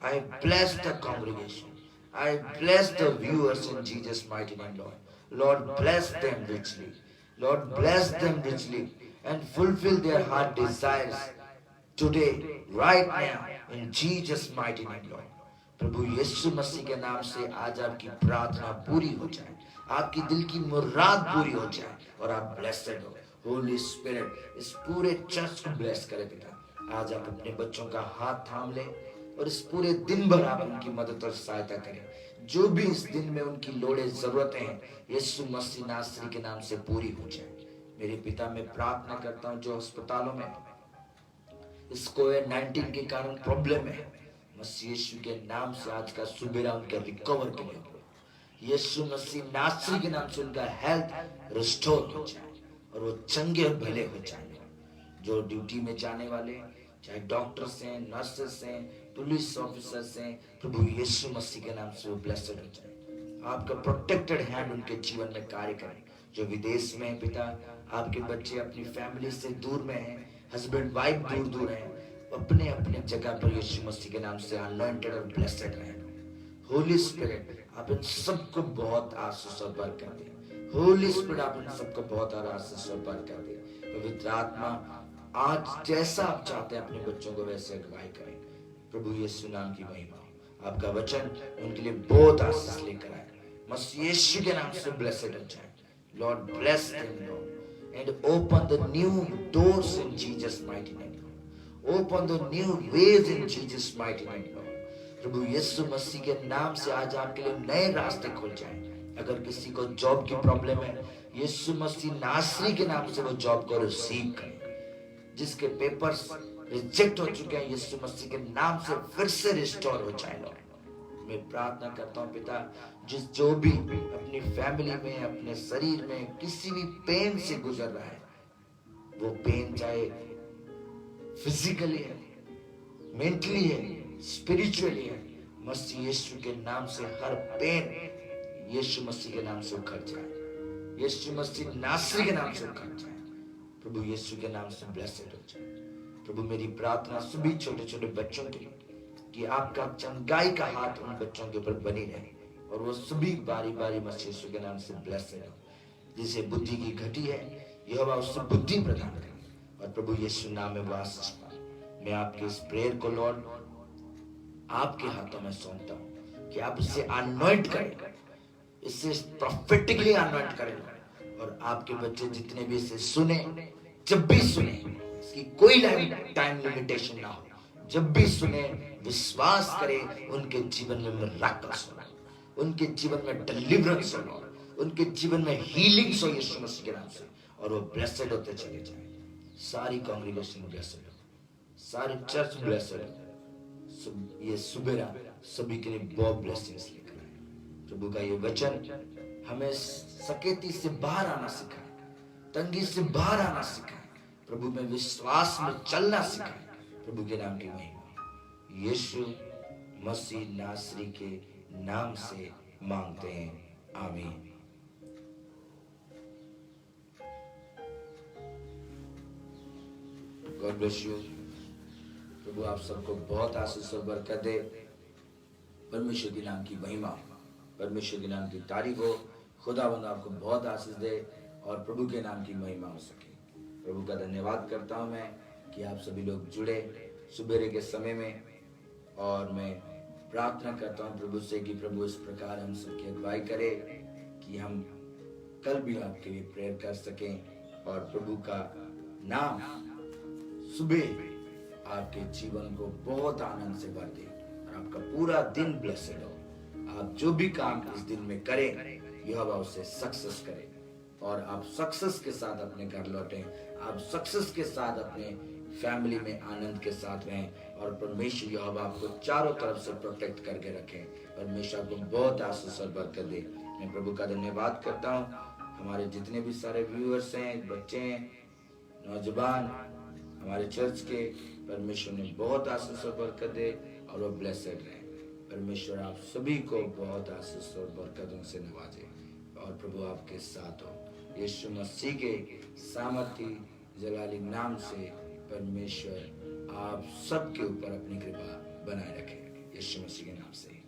I bless the congregation, I bless the viewers in Jesus' mighty name, Lord. Lord, bless them richly. Lord, bless them richly and fulfill their heart desires today, right now, in Jesus' mighty name, Lord. प्रभु यीशु मसीह के नाम से आज आपकी प्रार्थना पूरी हो जाए, आपकी दिल की मुराद पूरी हो जाए और आप ब्लेस्ड हो। होली स्पिरिट इस पूरे चर्च को ब्लेस करे पिता। आज आप अपने बच्चों का हाथ थाम ले और इस पूरे दिन भर आप उनकी मदद और सहायता करें, जो भी इस दिन में उनकी लोड़े जरूरतें हैं यीशु मसीह नासरी के नाम से पूरी हो जाए। मेरे पिता मैं प्रार्थना करता हूं जो अस्पतालों में इस कोविड-19 के कारण प्रॉब्लम है, मसीह यीशु के नाम से आज का सुबेरा उनके रिकवर के लिए, यीशु मसीह नासरी के नाम से उनका हेल्थ रिस्टोर हो जाए और वो चंगे और भले हो जाए। जो ड्यूटी में जाने वाले, चाहे डॉक्टर्स हैं, नर्सेस हैं, पुलिस ऑफिसर्स हैं, प्रभु यीशु मसीह के नाम से वो ब्लेस्ड हो जाए। आपका प्रोटेक्टेड हैंड उनके जीवन में कार्य करे। जो विदेश में है पिता, आपके बच्चे अपनी फैमिली से दूर में हैं, हस्बैंड वाइफ दूर दूर हैं, अपने अपने जगह पर यीशु मसीह के नाम से अनॉइंटेड और ब्लेस्ड रहें। होली स्पिरिट आप इन सबको बहुत आशीष और बरकत दें। होली स्पिरिट आप इन सबको बहुत आशीष और बरकत दें। पवित्र आत्मा आज जैसा आप चाहते हैं अपने बच्चों को वैसे अगुवाई करें। प्रभु यीशु नाम की महिमा, आपका वचन उनके लिए बहुत आशीष लेकर आए। मसीह यीशु के नाम से ब्लेस्ड हो जाए। Lord bless them Lord and open the new doors in Jesus mighty name. Open the new ways in Jesus mighty name. प्रभु यीशु मसीह के नाम से आज आपके लिए नए रास्ते खुल जाए। अगर किसी को जॉब की प्रॉब्लम है, यीशु मसीह नासरी के नाम से वो जॉब को रिसीव करे। जिसके पेपर्स रिजेक्ट हो चुके हैं, यीशु मसीह के नाम से फिर से रिस्टोर हो जाए। मैं प्रार्थना करता हूँ पिता, जो भी अपनी फैमिली में, अपने शरीर में किसी भी पेन से गुजर रहा है, वो पेन चाहे फिजिकली है, मेंटली है, स्पिरिचुअली है, मसीह यीशु के नाम से हर पेन यीशु मसीह के नाम से उखड़ जाए। यीशु मसीह नासरी के नाम से उखड़ जाए। प्रभु यीशु के नाम से ब्लेस्ड हो जाए। प्रभु मेरी प्रार्थना सभी छोटे छोटे बच्चों के लिए कि आपका चंगाई का हाथ उन बच्चों के ऊपर बनी रहे और वो सभी बारी बारी मसीह यीशु के नाम से ब्लेस्ड हो। जिसे बुद्धि की घटी है, यहोवा उससे बुद्धि प्रदान करे और प्रभु यीशु नाम में वास पाए। मैं आपके इस प्रेयर को लॉर्ड आपके हाथों में सौंपता हूँ कि आप इसे अनॉइंट करें, इससे प्रोफेटिकली अनॉइंट करें और आपके बच्चे जितने भी इसे सुने, जब भी सुने, इसकी कोई टाइम लिमिटेशन ना हो, जब भी सुने विश्वास करें उनके जीवन में मिराकल्स हो, उनके जीवन में डिलीवरेंस हो, उनके जीवन में हीलिंग्स हो यीशु मसीह के नाम से, और वो ब्लेस्ड होते चले जाए। सारी कांग्रेगेशन ब्लेस्ड हो, सारे चर्च ब्लेस्ड हो। ये सुबेरा सभी के लिए बहुत ब्लेसिंग्स लेकर आए। प्रभु का ये वचन हमें सकेती से बाहर आना सिखाए, तंगी से बाहर आना सिखाए, प्रभु में विश्वास में चलना सिखाए। प्रभु के नाम की महिमा यीशु मसीह नासरी के नाम से मांगते हैं, आमीन। God bless you. प्रभु आप सबको बहुत आशीष और बरकत दे। परमेश्वर के नाम की महिमा, परमेश्वर के नाम की तारीफ हो। खुदावंद आपको बहुत आशीष दे और प्रभु के नाम की महिमा हो सके। प्रभु का धन्यवाद करता हूँ मैं कि आप सभी लोग जुड़े सुबेरे के समय में, और मैं प्रार्थना करता हूँ प्रभु से कि प्रभु इस प्रकार हम सबकी अगुवाई करे कि हम कल भी आपके लिए प्रेयर कर सकें और प्रभु का नाम सुबह आपके जीवन को बहुत आनंद से भर दे और आपका पूरा दिन ब्लेसेड हो। आप जो भी काम इस दिन में करें, यहोवा उसे सक्सेस करे और आप सक्सेस के साथ अपने घर लौटें, आप सक्सेस के साथ अपने फैमिली में आनंद के साथ रहें और परमेश्वर यहोवा आपको चारों तरफ से प्रोटेक्ट करके रखें। परमेश्वर आपको बहुत आशीष और बरकत दे। मैं प्रभु का धन्यवाद करता हूँ। हमारे जितने भी सारे व्यूअर्स हैं, बच्चे हैं, नौजवान हमारे चर्च के, परमेश्वर ने बहुत आशीष और बरकत दे और वो ब्लेसेड रहे। परमेश्वर आप सभी को बहुत आशीष और बरकतों से नवाजे और प्रभु आपके साथ हो। यीशु मसीह के सामर्थी जलाली नाम से परमेश्वर आप सबके ऊपर अपनी कृपा बनाए रखे। यीशु मसीह के नाम से।